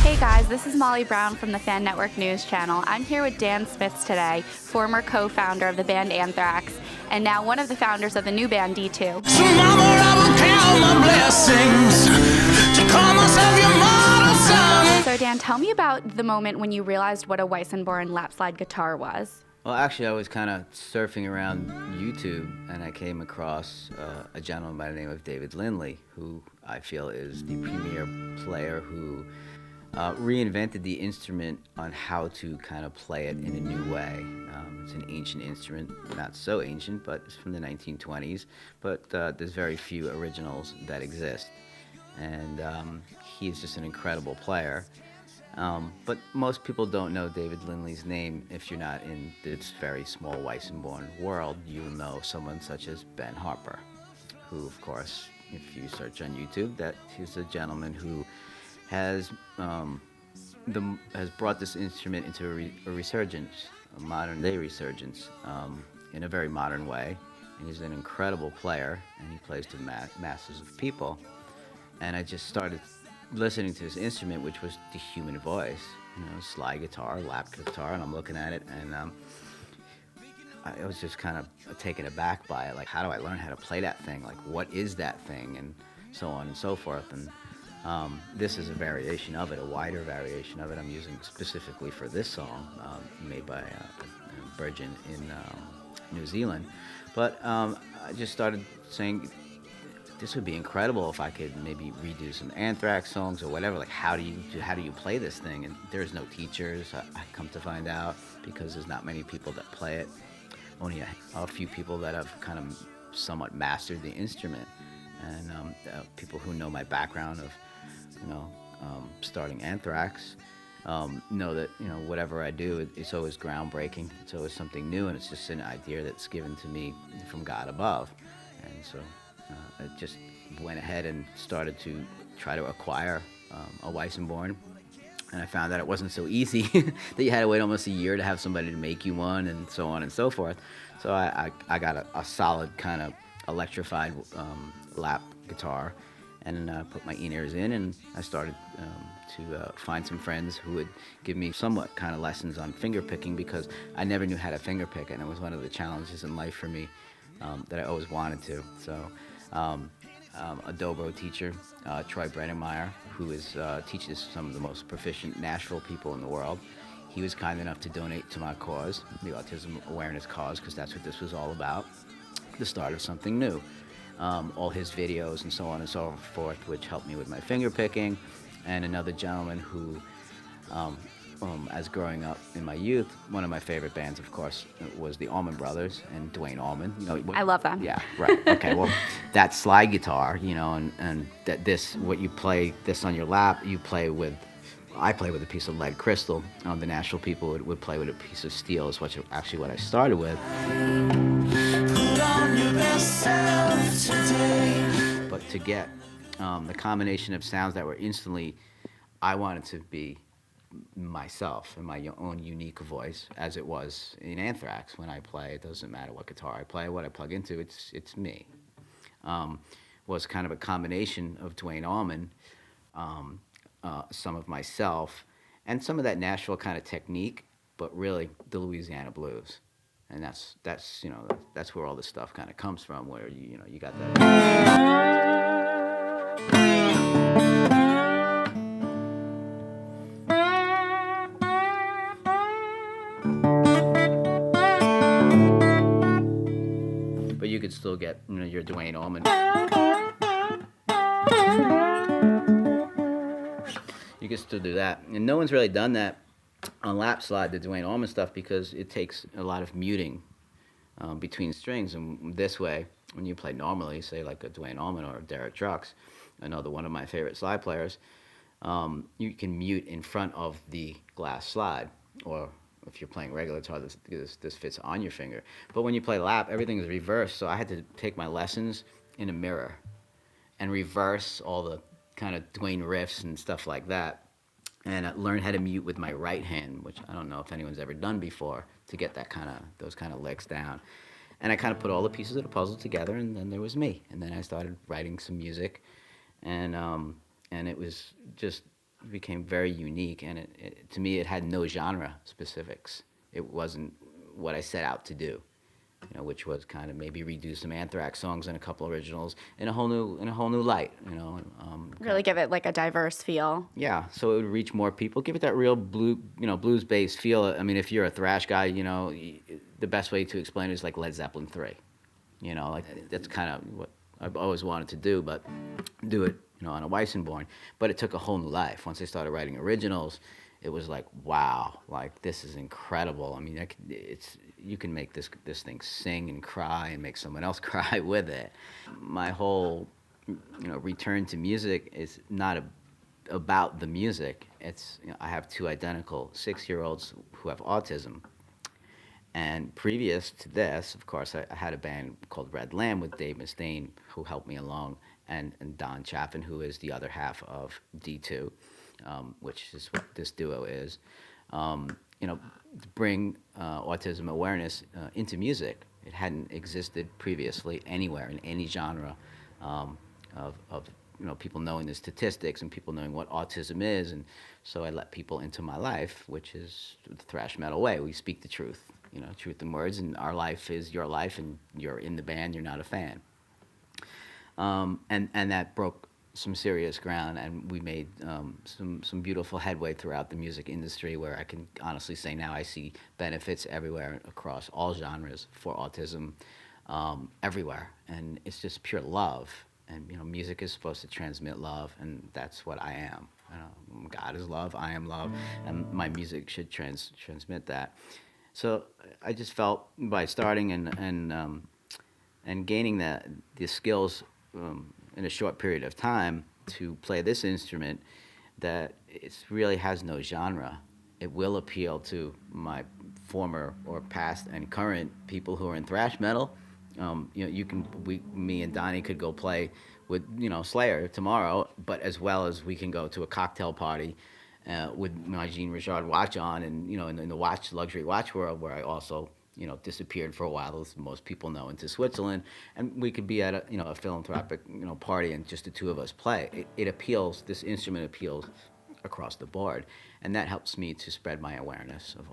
Hey guys, this is Molli Brown from the Fan Network News Channel. I'm here with Dan Spitz today, former co-founder of the band Anthrax, and now one of the founders of the new band D2. So mama, I will count my blessings to call myself your model son. So Dan, tell me about the moment when you realized what a Weissenborn lap slide guitar was. Well, actually, I was kind of surfing around YouTube, and I came across a gentleman by the name of David Lindley, who I feel is the premier player who reinvented the instrument on how to kind of play it in a new way. It's an ancient instrument, not so ancient, but it's from the 1920s, but there's very few originals that exist. And he's just an incredible player. But most people don't know David Lindley's name if you're not in this very small Weissenborn world. You'll know someone such as Ben Harper, who, of course, if you search on YouTube, that he's a gentleman who has brought this instrument into a resurgence, a modern-day resurgence, in a very modern way. And he's an incredible player, and he plays to masses of people. And I just started listening to this instrument, which was the human voice, slide guitar, lap guitar, and I'm looking at it, and I was just kind of taken aback by it. Like, how do I learn how to play that thing? Like, what is that thing? And so on and so forth. And this is a variation of it, a wider variation of it I'm using specifically for this song, made by a Virgin in New Zealand. But I just started saying, this would be incredible if I could maybe redo some Anthrax songs or whatever. Like, how do you play this thing? And there's no teachers, I come to find out, because there's not many people that play it. Only a few people that have kind of somewhat mastered the instrument. And people who know my background of starting Anthrax know that whatever I do, it's always groundbreaking. It's always something new, and it's just an idea that's given to me from God above. And so I just went ahead and started to try to acquire a Weissenborn, and I found that it wasn't so easy. That you had to wait almost a year to have somebody to make you one, and so on and so forth. So I got a solid kind of electrified lap guitar, and put my in-ears in, and I started to find some friends who would give me somewhat kind of lessons on finger picking, because I never knew how to finger pick, and it was one of the challenges in life for me that I always wanted to. So a dobro teacher, Troy Brennemeyer, who teaches some of the most proficient Nashville people in the world, he was kind enough to donate to my cause, the Autism Awareness cause, because that's what this was all about, the start of something new. All his videos and so on and so forth, which helped me with my finger picking. And another gentleman who, as growing up in my youth, one of my favorite bands, of course, was the Allman Brothers and Duane Allman. I love them. Yeah, right. Okay, well, that slide guitar, and that what you play this on your lap, I play with a piece of lead crystal. The Nashville people would play with a piece of steel, is actually what I started with. But to get the combination of sounds that were instantly, I wanted to be myself and my own unique voice, as it was in Anthrax. When I play, it doesn't matter what guitar I play, what I plug into, it's me. Was kind of a combination of Duane Allman, some of myself, and some of that Nashville kind of technique, but really the Louisiana blues. And that's where all this stuff kind of comes from, where you got that. But you could still get your Duane Allman. You could still do that, and no one's really done that on lap slide, the Duane Allman stuff, because it takes a lot of muting between strings. And this way, when you play normally, say like a Duane Allman or Derek Trucks, another one of my favorite slide players, you can mute in front of the glass slide. Or if you're playing regular guitar, this fits on your finger. But when you play lap, everything is reversed. So I had to take my lessons in a mirror and reverse all the kind of Duane riffs and stuff like that. And learn how to mute with my right hand, which I don't know if anyone's ever done before, to get those kind of licks down. And I kind of put all the pieces of the puzzle together, and then there was me. And then I started writing some music, and it was just became very unique, and to me it had no genre specifics. It wasn't what I set out to do, which was kind of maybe redo some Anthrax songs and a couple originals in a whole new light. Really give it like a diverse feel. Yeah, so it would reach more people, give it that real blues-based feel. I mean, if you're a thrash guy, the best way to explain it is like Led Zeppelin 3. Like that's kind of what I've always wanted to do, but do it, on a Weissenborn. But it took a whole new life. Once I started writing originals, it was like, wow, like this is incredible. I mean, you can make this thing sing and cry and make someone else cry with it. My whole, return to music is not about the music. It's, I have two identical 6-year-olds who have autism. And previous to this, of course, I had a band called Red Lamb with Dave Mustaine, who helped me along, and Don Chaffin, who is the other half of D2, which is what this duo is. To bring autism awareness into music. It hadn't existed previously anywhere in any genre of people knowing the statistics and people knowing what autism is. And so I let people into my life, which is the thrash metal way. We speak the truth, truth in words, and our life is your life, and you're in the band, you're not a fan. And that broke some serious ground, and we made some beautiful headway throughout the music industry, where I can honestly say now I see benefits everywhere across all genres for autism, everywhere. And it's just pure love. And, music is supposed to transmit love, and that's what I am. God is love, I am love, and my music should transmit that. So I just felt by starting and gaining the skills in a short period of time to play this instrument, that it really has no genre. It will appeal to my former or past and current people who are in thrash metal. Me and Donnie could go play with, Slayer tomorrow, but as well as we can go to a cocktail party with my Jean Richard watch on, and, in the luxury watch world, where I also, disappeared for a while, as most people know, into Switzerland, and we could be at a philanthropic, party, and just the two of us play. It appeals, this instrument appeals across the board, and that helps me to spread my awareness of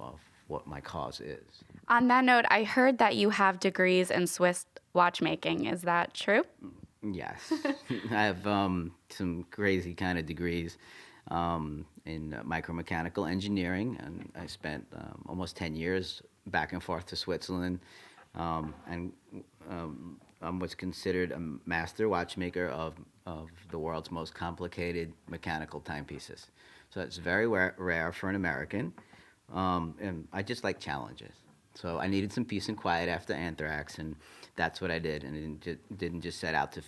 what my cause is. On that note, I heard that you have degrees in Swiss watchmaking. Is that true? Yes. I have some crazy kind of degrees in micromechanical engineering, and I spent almost 10 years back and forth to Switzerland, and I'm what's considered a master watchmaker of the world's most complicated mechanical timepieces. So it's very rare for an American, and I just like challenges. So I needed some peace and quiet after Anthrax, and that's what I did. And it didn't just set out to,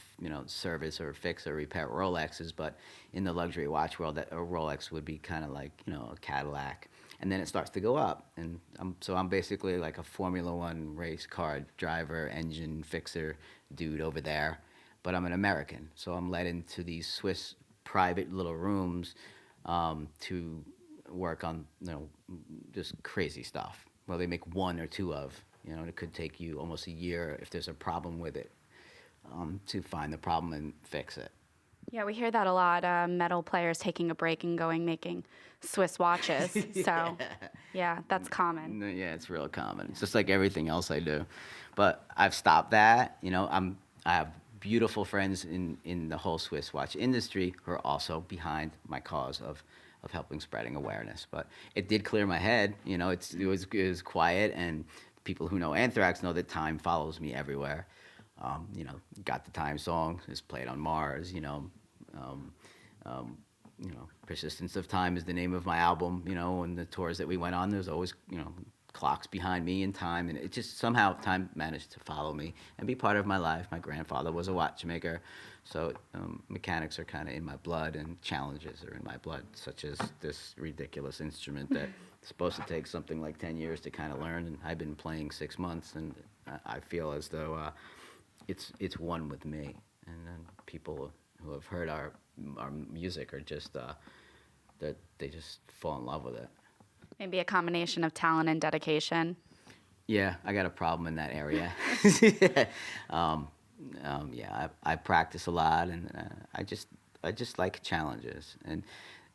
service or fix or repair Rolexes, but in the luxury watch world, that a Rolex would be kind of like, a Cadillac. And then it starts to go up. And I'm basically like a Formula One race car driver, engine fixer dude over there. But I'm an American, so I'm led into these Swiss private little rooms to work on, just crazy stuff. Well, they make one or two of, and it could take you almost a year if there's a problem with it to find the problem and fix it. Yeah, we hear that a lot. Metal players taking a break and going making Swiss watches. So, yeah, that's common. Yeah, it's real common. It's just like everything else I do. But I've stopped that. I have beautiful friends in the whole Swiss watch industry who are also behind my cause of helping spreading awareness. But it did clear my head. It was quiet, and people who know Anthrax know that time follows me everywhere. Got the Time song is played on Mars. Persistence of Time is the name of my album. And the tours that we went on, there's always clocks behind me in time, and it just somehow time managed to follow me and be part of my life. My grandfather was a watchmaker, so mechanics are kind of in my blood, and challenges are in my blood, such as this ridiculous instrument that is supposed to take something like 10 years to kind of learn, and I've been playing 6 months, and I feel as though it's one with me. And then people who have heard our music are just they just fall in love with it. Maybe a combination of talent and dedication. Yeah, I got a problem in that area. I practice a lot, and I just like challenges. And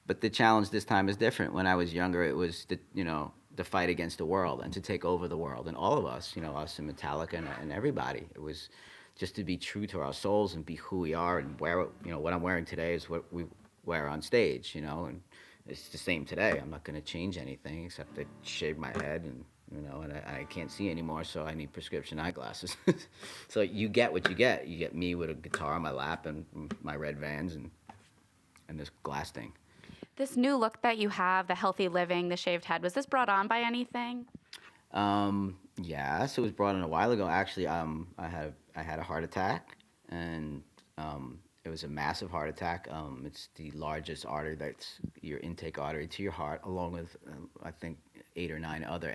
But the challenge this time is different. When I was younger, it was the fight against the world and to take over the world, and all of us, us and Metallica and everybody. It was just to be true to our souls and be who we are, and wear, what I'm wearing today is what we wear on stage, and it's the same today. I'm not going to change anything except to shave my head, and and I can't see anymore, so I need prescription eyeglasses. So you get what you get. You get me with a guitar on my lap and my red Vans and this glass thing. This new look that you have, the healthy living, the shaved head, was this brought on by anything? Yes, it was brought in a while ago. Actually, I had a heart attack, and it was a massive heart attack. It's the largest artery, that's your intake artery to your heart, along with I think 8 or 9 other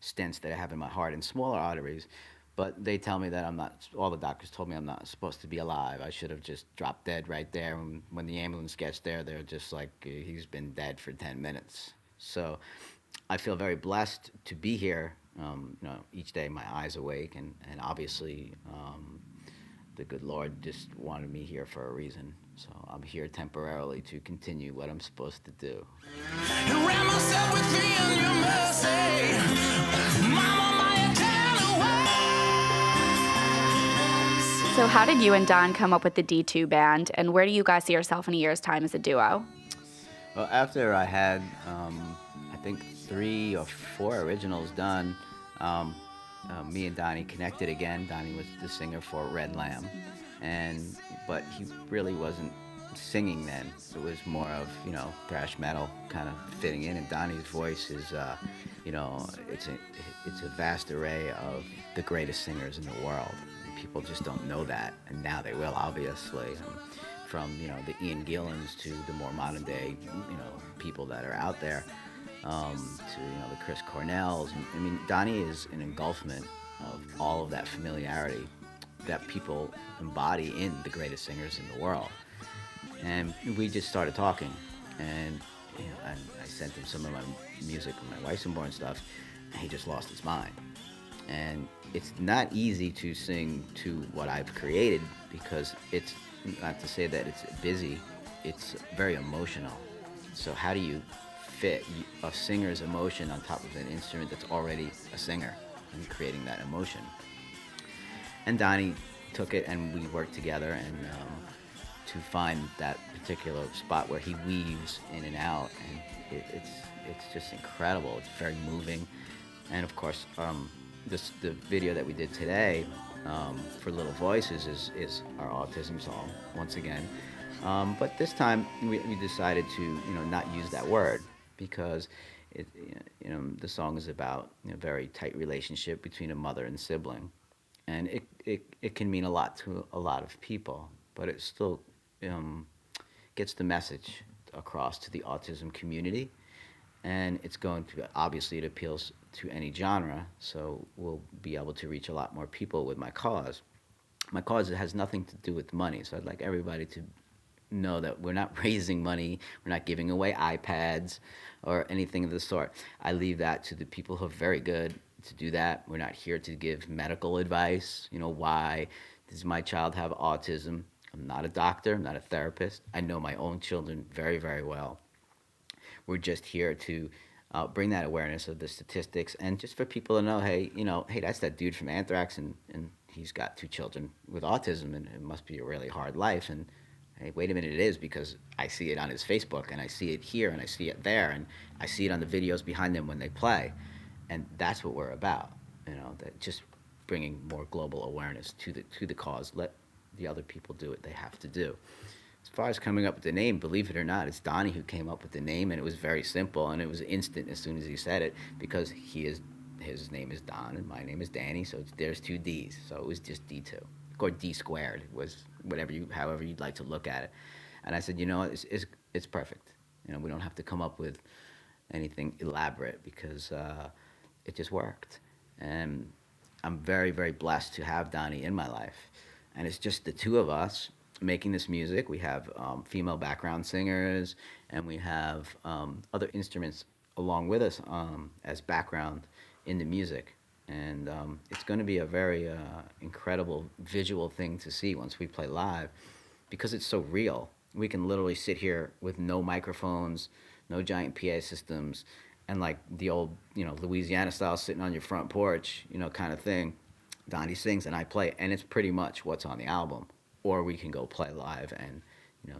stents that I have in my heart and smaller arteries. But they tell me that I'm not. All the doctors told me I'm not supposed to be alive. I should have just dropped dead right there. And when the ambulance gets there, they're just like, he's been dead for 10 minutes. So I feel very blessed to be here. Each day my eyes awake, and obviously the good Lord just wanted me here for a reason. So I'm here temporarily to continue what I'm supposed to do. And ran myself within your mercy. Mama, my eternal ways. So how did you and Don come up with the D2 band, and where do you guys see yourself in a year's time as a duo? Well, after I had, I think 3 or 4 originals done, me and Donnie connected again. Donnie was the singer for Red Lamb, but he really wasn't singing then. It was more of, thrash metal kind of fitting in, and Donnie's voice is, it's a vast array of the greatest singers in the world. People just don't know that, and now they will, obviously. From the Ian Gillans to the more modern day people that are out there, to the Chris Cornells. I mean, Donnie is an engulfment of all of that familiarity that people embody in the greatest singers in the world. And we just started talking, and I sent him some of my music, my Weissenborn stuff, and he just lost his mind. And it's not easy to sing to what I've created, because it's not to say that it's busy, it's very emotional. So how do you fit a singer's emotion on top of an instrument that's already a singer and creating that emotion? And Donnie took it, and we worked together, and to find that particular spot where he weaves in and out, and it's just incredible. It's very moving. And of course, the video that we did today for Little Voices is our Autism song once again. But this time we decided to not use that word, because the song is about a very tight relationship between a mother and sibling, and it can mean a lot to a lot of people, but it still gets the message across to the autism community. And it's going to, obviously, it appeals to any genre, so we'll be able to reach a lot more people with my cause. My cause has nothing to do with money, so I'd like everybody to know that we're not raising money, we're not giving away iPads or anything of the sort. I leave that to the people who are very good to do that. We're not here to give medical advice, why does my child have autism? I'm not a doctor, I'm not a therapist. I know my own children very, very well. We're just here to bring that awareness of the statistics, and just for people to know, hey, that's that dude from Anthrax, and he's got 2 children with autism, and it must be a really hard life. And hey, wait a minute, it is, because I see it on his Facebook, and I see it here, and I see it there, and I see it on the videos behind them when they play. And that's what we're about, that just bringing more global awareness to the cause. Let the other people do what they have to do. As far as coming up with the name, believe it or not, it's Donnie who came up with the name, and it was very simple, and it was instant as soon as he said it, because his name is Don and my name is Danny, so there's 2 D's, so it was just D2, or D squared. It was however you'd like to look at it. And I said, it's perfect. We don't have to come up with anything elaborate, because it just worked. And I'm very, very blessed to have Donnie in my life, and it's just the 2 of us making this music. We have female background singers, and we have other instruments along with us as background in the music. And it's going to be a very incredible visual thing to see once we play live, because it's so real. We can literally sit here with no microphones, no giant PA systems, and like the old, Louisiana style, sitting on your front porch, kind of thing. Donnie sings and I play, and it's pretty much what's on the album. Or we can go play live, and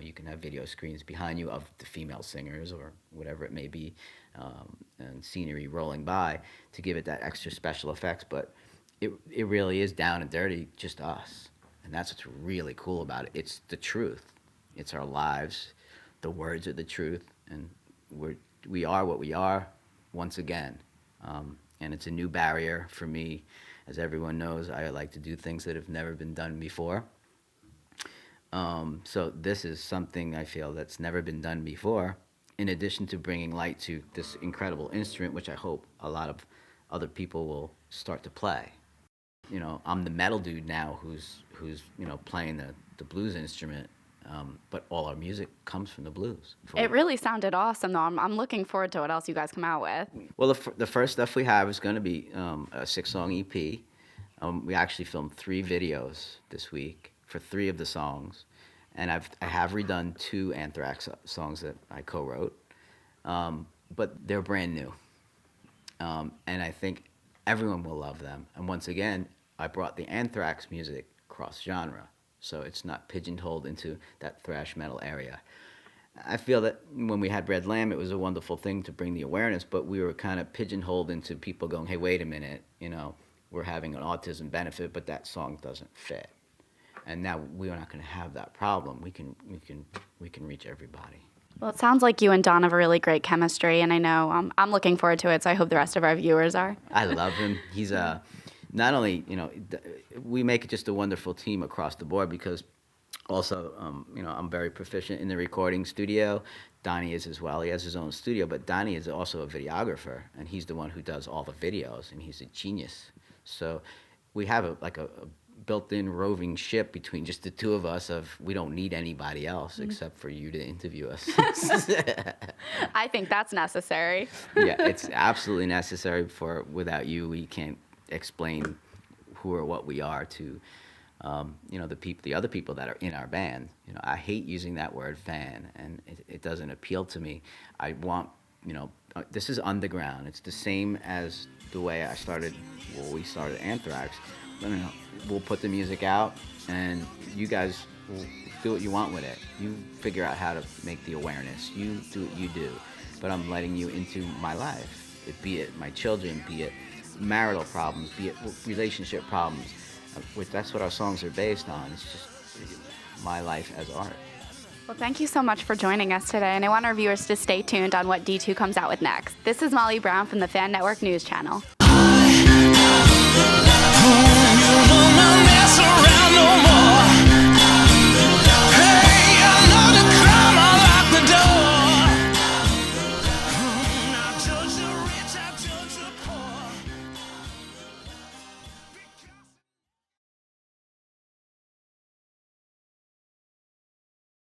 you can have video screens behind you of the female singers or whatever it may be, and scenery rolling by to give it that extra special effects. But it really is down and dirty, just us, and that's what's really cool about it. It's the truth. It's our lives. The words are the truth, and we are what we are. Once again, and it's a new barrier for me. As everyone knows, I like to do things that have never been done before. So this is something I feel that's never been done before, in addition to bringing light to this incredible instrument, which I hope a lot of other people will start to play. I'm the metal dude now who's playing the blues instrument, but all our music comes from the blues. It really sounded awesome, though. I'm looking forward to what else you guys come out with. Well, the first stuff we have is going to be a 6-song EP. We actually filmed 3 videos this week for 3 of the songs, and I have redone 2 Anthrax songs that I co-wrote, but they're brand new, and I think everyone will love them. And once again, I brought the Anthrax music cross genre, so it's not pigeonholed into that thrash metal area. I feel that when we had Red Lamb, it was a wonderful thing to bring the awareness, but we were kind of pigeonholed into people going, hey, wait a minute, we're having an autism benefit, but that song doesn't fit. And now we're not going to have that problem. We can reach everybody. Well, it sounds like you and Don have a really great chemistry, and I know I'm looking forward to it, so I hope the rest of our viewers are. I love him. He's not only, we make it just a wonderful team across the board, because also, I'm very proficient in the recording studio. Donnie is as well. He has his own studio, but Donnie is also a videographer, and he's the one who does all the videos, and he's a genius. So we have a built-in roving ship between just the 2 of us. We don't need anybody else except for you to interview us. I think that's necessary. Yeah, it's absolutely necessary. Without you, we can't explain who or what we are to the other people that are in our band. I hate using that word fan, and it doesn't appeal to me. I want, this is underground. It's the same as the way we started Anthrax. We'll put the music out, and you guys will do what you want with it. You figure out how to make the awareness. You do what you do. But I'm letting you into my life, be it my children, be it marital problems, be it relationship problems. That's what our songs are based on. It's just my life as art. Well, thank you so much for joining us today, and I want our viewers to stay tuned on what D2 comes out with next. This is Molli Brown from the Fan Network News Channel.